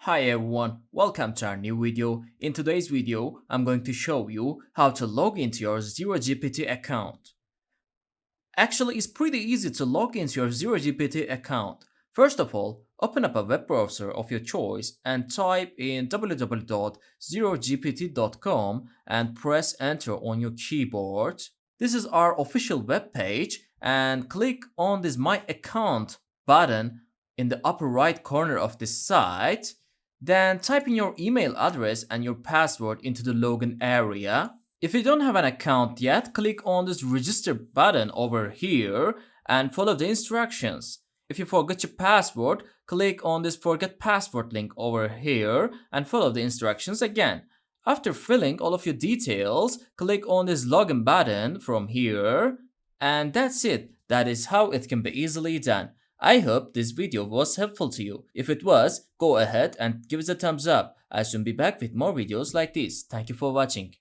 Hi everyone, welcome to our new video. In today's video, I'm going to show you how to log into your ZeroGPT account. Actually, it's pretty easy to log into your ZeroGPT account. First of all, open up a web browser of your choice and type in www.zerogpt.com and press enter on your keyboard. This is our official web page and click on this My Account button in the upper right corner of this site. Then type in your email address and your password into the login area. If you don't have an account yet, click on this register button over here and follow the instructions. If you forget your password, click on this forget password link over here and follow the instructions again. After filling all of your details, click on this login button from here and that's it. That is how it can be easily done. I hope this video was helpful to you. If it was, go ahead and give us a thumbs up. I'll soon be back with more videos like this. Thank you for watching.